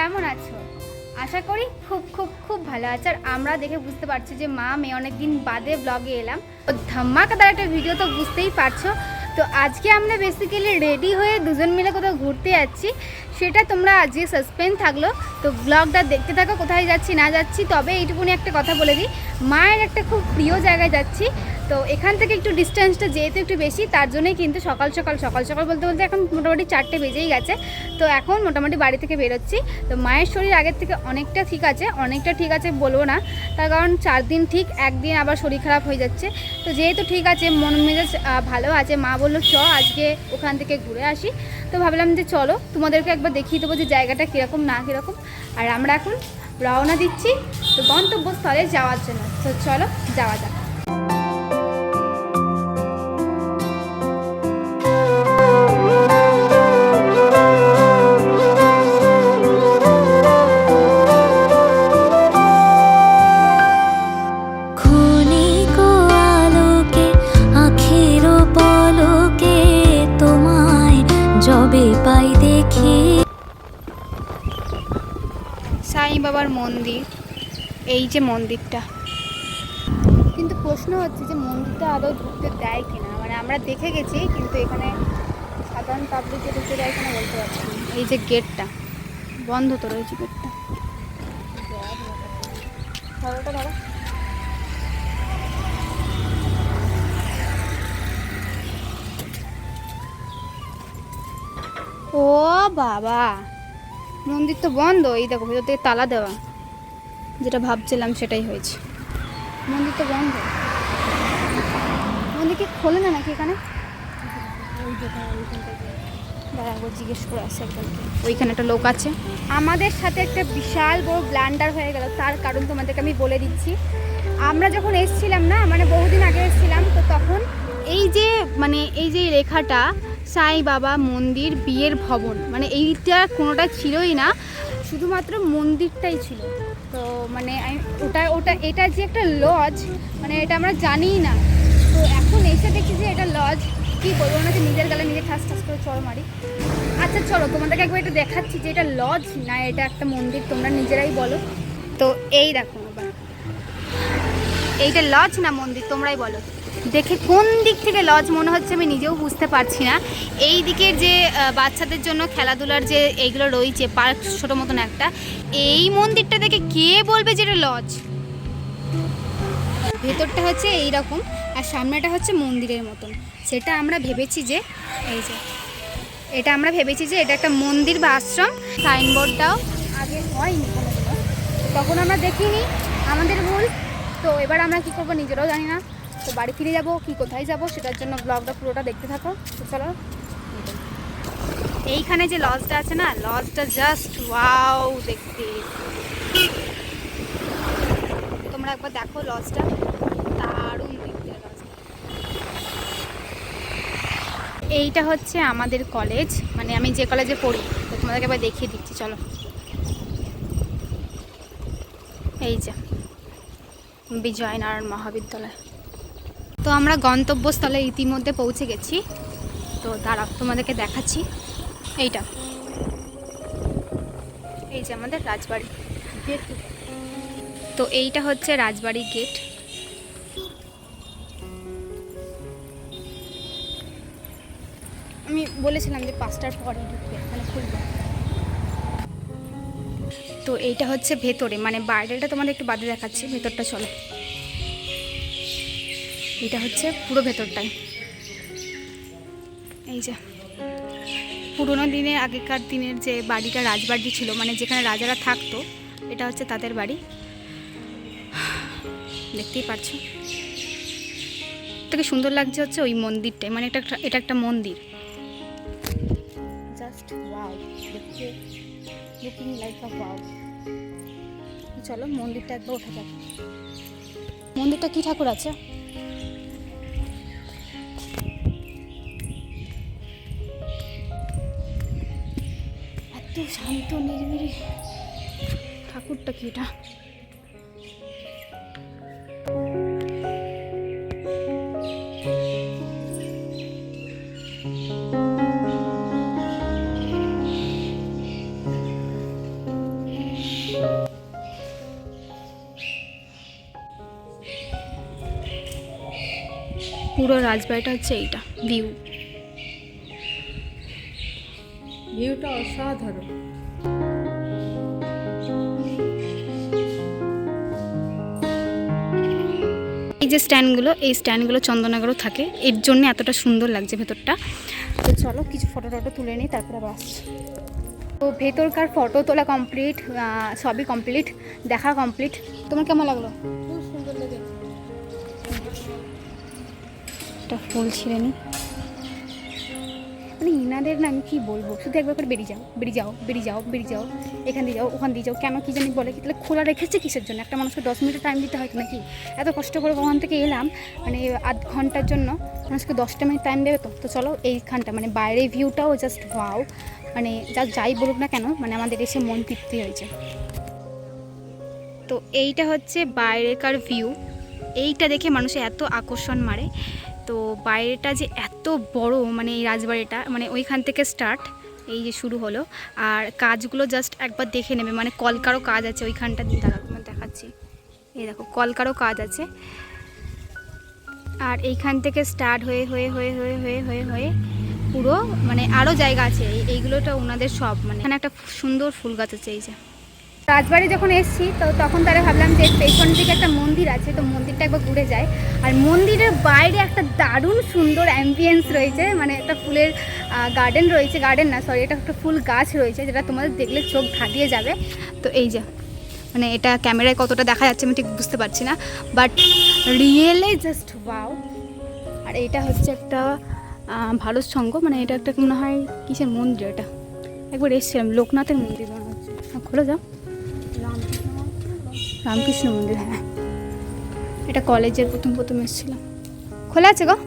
কেমন আছো? আশা করি খুব খুব খুব ভালো আছো। আর আমরা দেখে বুঝতে পারছি যে মা মেয়ে অনেকদিন বাদে ব্লগে এলাম, তো ধামাকাদার একটা ভিডিও তো বুঝতেই পারছো। তো আজকে আমরা বেসিক্যালি রেডি হয়ে দুজন মিলে কোথাও ঘুরতে যাচ্ছি, সেটা তোমরা আজকে সাসপেন্স থাকলো। তো ব্লগটা দেখতে থাকো কোথায় যাচ্ছি না যাচ্ছি। তবে এইটুকুনি একটা কথা বলে দিই, মায়ের একটা খুব প্রিয় জায়গায় যাচ্ছি। তো এখান থেকে একটু ডিস্টেন্সটা যেহেতু একটু বেশি, তার জন্যই কিন্তু সকাল সকাল বলতে বলতে এখন মোটামুটি 4টে বেজেই গেছে। তো এখন মোটামুটি বাড়ি থেকে বেরোচ্ছি। তো মায়ের শরীর আগের থেকে অনেকটা ঠিক আছে বলবো না, তার কারণ 4 দিন ঠিক, একদিন আবার শরীর খারাপ হয়ে যাচ্ছে। তো যেহেতু ঠিক আছে, মন মেজাজ ভালো আছে, মা বললো চ আজকে ওখান থেকে ঘুরে আসি। তো ভাবলাম যে চলো তোমাদেরকে একবার দেখিয়ে দেবো যে জায়গাটা কীরকম না কীরকম। আর আমরা এখন রওনা দিচ্ছি তো গন্তব্যস্থলে যাওয়ার জন্য। তো চলো যাওয়া যাক। সাই বাবার মন্দির, এই যে মন্দিরটা। কিন্তু প্রশ্ন হচ্ছে যে মন্দিরটা আদৌ ঢুকতে দেয় কিনা। মানে আমরা দেখে গেছি, কিন্তু এখানে সাধারণ পাবলিকে ঢুকতে দেয় কিনা বলতে পারছি না। এই যে গেটটা বন্ধ তো রয়েছে, গেটটা ধরো। ও বাবা, মন্দির তো বন্ধ। এই দেখো ভেতর থেকে তালা দেওয়া, যেটা ভাবছিলাম সেটাই হয়েছে। মন্দির তো বন্ধ। মন্দির কি খোলে না নাকি এখানে? একবার জিজ্ঞেস করে আসে একজনকে, ওইখানে একটা লোক আছে। আমাদের সাথে একটা বিশাল বড় ব্লান্ডার হয়ে গেল। তার কারণ তোমাদেরকে আমি বলে দিচ্ছি। আমরা যখন এসেছিলাম না, মানে বহুদিন আগে এসেছিলাম, তো তখন এই যে লেখাটা সাই বাবা মন্দির বিয়ের ভবন, মানে এইটা কোনোটা ছিলই না, শুধুমাত্র মন্দিরটাই ছিল। তো মানে এটা যে একটা লজ, মানে এটা আমরা জানিই না। তো এখন এসে দেখছি যে এটা লজ। কী বলবো না, যে নিজের গালে নিজে ঠাস করে চড় মারি। আচ্ছা চলো তোমাদেরকে একবার এটা দেখাচ্ছি যে এটা লজ না এটা একটা মন্দির, তোমরা নিজেরাই বলো। তো এই দেখো, আবার এইটা লজ না মন্দির তোমরাই বলো। দেখে কোন দিক থেকে লজ মনে হচ্ছে আমি নিজেও বুঝতে পারছি না। এই দিকের যে বাচ্চাদের জন্য খেলাধুলার যে এইগুলো রয়েছে, পার্ক ছোটো মতন একটা, এই মন্দিরটা দেখে কে বলবে যে এটা লজ। ভেতরটা হচ্ছে এই রকম, আর সামনেটা হচ্ছে মন্দিরের মতন। সেটা আমরা ভেবেছি যে এটা একটা মন্দির বা আশ্রম। সাইনবোর্ডটাও আগে হয়নি কোনোদিনও, তখন আমরা দেখিনি, আমাদের ভুল। তো এবার আমরা কী করবো নিজেরাও জানি না। তো বাড়ি ফিরে যাবো কি কোথায় যাব, সেটার জন্য ব্লগটা পুরোটা দেখতে থাকো। তো চলো, এইখানে যে লজটা আছে না, লজটা জাস্ট ওয়াও দেখতে। তোমরা একবার দেখো লজটা, দারুণ দেখতে লজটা। এইটা হচ্ছে আমাদের কলেজ, মানে আমি যে কলেজে পড়ি। তো তোমাদেরকে একবার দেখিয়ে দিচ্ছি চলো। এই যে বিজয়নারায়ণ মহাবিদ্যালয়। তো আমরা গন্তব্যস্থলে ইতিমধ্যে পৌঁছে গেছি। তো দাঁড়াও তোমাদেরকে দেখাচ্ছি। এই যে আমাদের রাজবাড়ি গেট। তো এইটা হচ্ছে রাজবাড়ি গেট। আমি বলেছিলাম যে 5টার পরে ঢুকবে, এখানে খুলবে। তো এইটা হচ্ছে ভেতরে, মানে বাইরেটা তোমাদের একটু বাদে দেখাচ্ছি, ভেতরটা চলো। এটা হচ্ছে পুরো ভেতরটাই। এই যে পুরোনো দিনে আগেকার দিনের যে বাড়িটা রাজবাড়ি ছিল, মানে যেখানে রাজারা থাকতো, এটা হচ্ছে তাদের বাড়ি। দেখতেই পাচ্ছ থেকে সুন্দর লাগছে হচ্ছে ওই মন্দিরটাই, মানে এটা একটা মন্দির। জাস্ট ওয়াও, দেখতে লুকিং লাইক আ ওয়াও। চলো মন্দিরটা একবার ওঠা যাক। মন্দিরটা কি ঠাকুর আছে? এত শান্ত নিরিবিলি, ঠাকুরটা কি এটা? পুরো রাজবাড়িটা হচ্ছে এইটা ভিউটা অসাধারণ। এই যে স্ট্যান্ডগুলো, এই স্ট্যান্ডগুলো চন্দননগরও থাকে, এর জন্য এতটা সুন্দর লাগছে ভেতরটা। তো চলো কিছু ফটো টটো তুলে নিই, তারপরে আবার আসছি। তো ভেতরকার ফটো তোলা কমপ্লিট, সবই কমপ্লিট, দেখা কমপ্লিট। তোমার কেমন লাগলো? খুব সুন্দর লেগেছে। একটা ফুল ছিঁড়ে নিই। মানে ইনাদের না আমি কী বলবো, শুধু একবার করে বেরিয়ে যাও বেরিয়ে যাও বেরিয়ে যাও বেরিয়ে যাও, এখান দিয়ে যাও ওখান দিয়ে যাও, কেন কী জানি বলে কি, তাহলে খোলা রেখেছে কিসের জন্য? একটা মানুষকে 10 মিনিট টাইম দিতে হয় নাকি? এত কষ্ট করে ওখান থেকে এলাম, মানে আধ ঘন্টার জন্য মানুষকে 10টা মিনিট টাইম দেবে তো? তো চলো এইখানটা মানে বাইরের ভিউটাও জাস্ট ওয়াও, মানে যাই বলুক না কেন, মানে আমাদের এসে মন তৃপ্তি হয়েছে। তো এইটা হচ্ছে বাইরেকার ভিউ, এইটা দেখে মানুষের এত আকর্ষণ মারে। তো বাইরেটা যে এত বড়, মানে এই রাজবাড়িটা মানে ওইখান থেকে স্টার্ট, এই যে শুরু হলো। আর কাজগুলো জাস্ট একবার দেখে নেবে, মানে কলকারও কাজ আছে ওইখানটা, দেখাচ্ছি, এই দেখো কলকারও কাজ আছে। আর এইখান থেকে স্টার্ট হয়ে হয়ে হয়ে হয়ে হয়ে হয়ে হয়ে পুরো মানে আরও জায়গা আছে, এইগুলোটা ওনাদের সব, মানে এখানে একটা সুন্দর ফুল গাছ আছে। এই যে রাজবাড়ি যখন এসেছি তো তখন তারা ভাবলাম যে পেছন দিকে একটা মন্দির আছে, তো মন্দিরটা একবার ঘুরে যায়। আর মন্দিরের বাইরে একটা দারুণ সুন্দর অ্যাম্বিয়েন্স রয়েছে, মানে একটা ফুলের গার্ডেন রয়েছে, গার্ডেন না সরি, এটা একটা ফুল গাছ রয়েছে যেটা তোমাদের দেখলে চোখ ধাঁধিয়ে যাবে। তো এই যে মানে এটা ক্যামেরায় কতটা দেখা যাচ্ছে আমি ঠিক বুঝতে পারছি না, বাট রিয়েলি জাস্ট ওয়াও। আর এইটা হচ্ছে একটা ভারত সংঘ, মানে এটা একটা মনে হয় কিসের মন্দির, এটা একবার এসেছিলাম, লোকনাথের মন্দির মনে হচ্ছে। খোলো যাও, রামকৃষ্ণ মন্দির, হ্যাঁ এটা কলেজের প্রথম এসেছিলাম। খোলা আছে গো।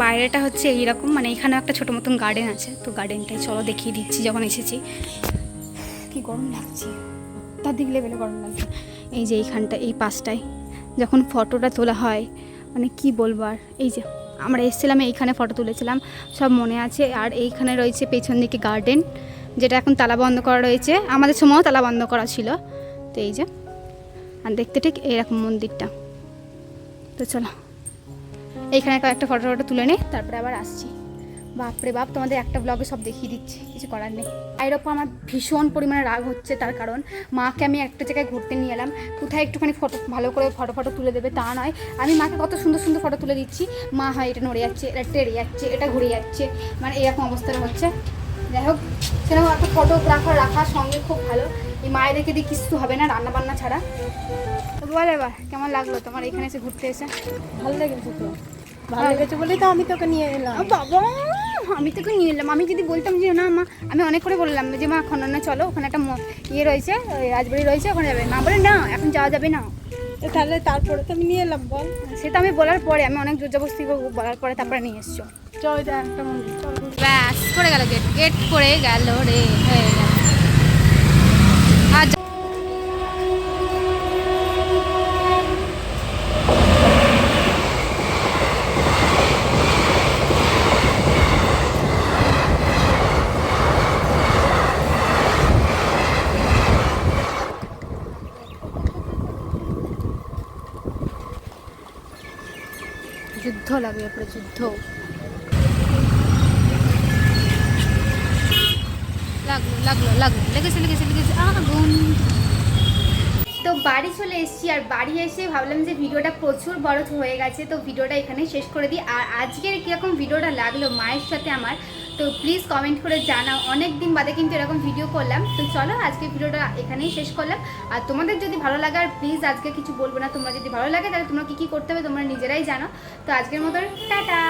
বাইরেটা হচ্ছে এইরকম, মানে এখানে একটা ছোটো মতন গার্ডেন আছে, তো গার্ডেনটাই চলো দেখিয়ে দিচ্ছি। যখন এসেছি কি গরম লাগছে, তার দিক লেভেলে গরম লাগছে। এই যে এইখানটা, এই পাশটায় যখন ফটোটা তোলা হয় মানে কি বলবো। আর এই যে আমরা এসেছিলাম এইখানে ফটো তুলেছিলাম, সব মনে আছে। আর এইখানে রয়েছে পেছন দিকে গার্ডেন, যেটা এখন তালা বন্ধ করা রয়েছে, আমাদের সময়ও তালা বন্ধ করা ছিল। তো এই যে, আর দেখতে ঠিক এইরকম মন্দিরটা। তো চলো এইখানে একটা ফটো তুলে নিই, তারপরে আবার আসছি। বাপরে বাপ, তোমাদের একটা ব্লগে সব দেখিয়ে দিচ্ছি, কিছু করার নেই। এর ওপর আমার ভীষণ পরিমাণে রাগ হচ্ছে, তার কারণ মাকে আমি একটা জায়গায় ঘুরতে নিয়ে এলাম, কোথায় একটুখানি ফটো ভালো করে ফটো তুলে দেবে তা নয়, আমি মাকে কত সুন্দর সুন্দর ফটো তুলে দিচ্ছি, মা হয় এটা নড়ে যাচ্ছে, এটা টেড়ে যাচ্ছে, এটা ঘুরে যাচ্ছে, মানে এরকম অবস্থাটা হচ্ছে। যাই হোক, সেরকম একটা ফটোগ্রাফার রাখার সঙ্গে খুব ভালো, এই মায়েদেরকে দিয়ে কিছু হবে না রান্না বান্না ছাড়া। তো বল এবার কেমন লাগলো তোমার এখানে এসে ঘুরতে এসে? ভালো লেগেছে তো, ভালো লেগেছে বলেই তো আমি তোকে নিয়ে এলাম। বাবা আমি তোকে নিয়ে এলাম, আমি যদি বলতাম যে না মা, আমি অনেক করে বললাম যে মা খননে চলো, ওখানে একটা ইয়ে রয়েছে, রাজবাড়ি রয়েছে, ওখানে যাবে, মা বলে না এখন যাওয়া যাবে না। তাহলে তারপরে তো আমি নিয়ে এলাম, বল। সেটা আমি বলার পরে, আমি অনেক জোরজবস্তি বলার পরে তারপরে নিয়ে এসছো। চল যা একটা মন্দির, চল। ব্যাস পড়ে গেল, গেট পড়ে গেল রে, হয়ে গেল। আচ্ছা যুদ্ধ লাগবে, এরপরে যুদ্ধ লেগেছে আগুন। তো বাড়ি চলে এসেছি, আর বাড়ি এসে ভাবলাম যে ভিডিওটা প্রচুর বড় হয়ে গেছে, তো ভিডিওটা এখানেই শেষ করে দিই। আর আজকের কীরকম ভিডিওটা লাগলো মায়ের সাথে আমার, তো প্লিজ কমেন্ট করে জানাও, অনেক দিন বাদে কিন্তু এরকম ভিডিও করলাম। তো চলো আজকে ভিডিওটা এখানেই শেষ করলাম। আর তোমাদের যদি ভালো লাগে, আর প্লিজ আজকে কিছু বলবো না, তোমরা যদি ভালো লাগে তাহলে তোমরা কী করতে হবে তোমরা নিজেরাই জানো। তো আজকের মতো টাটা।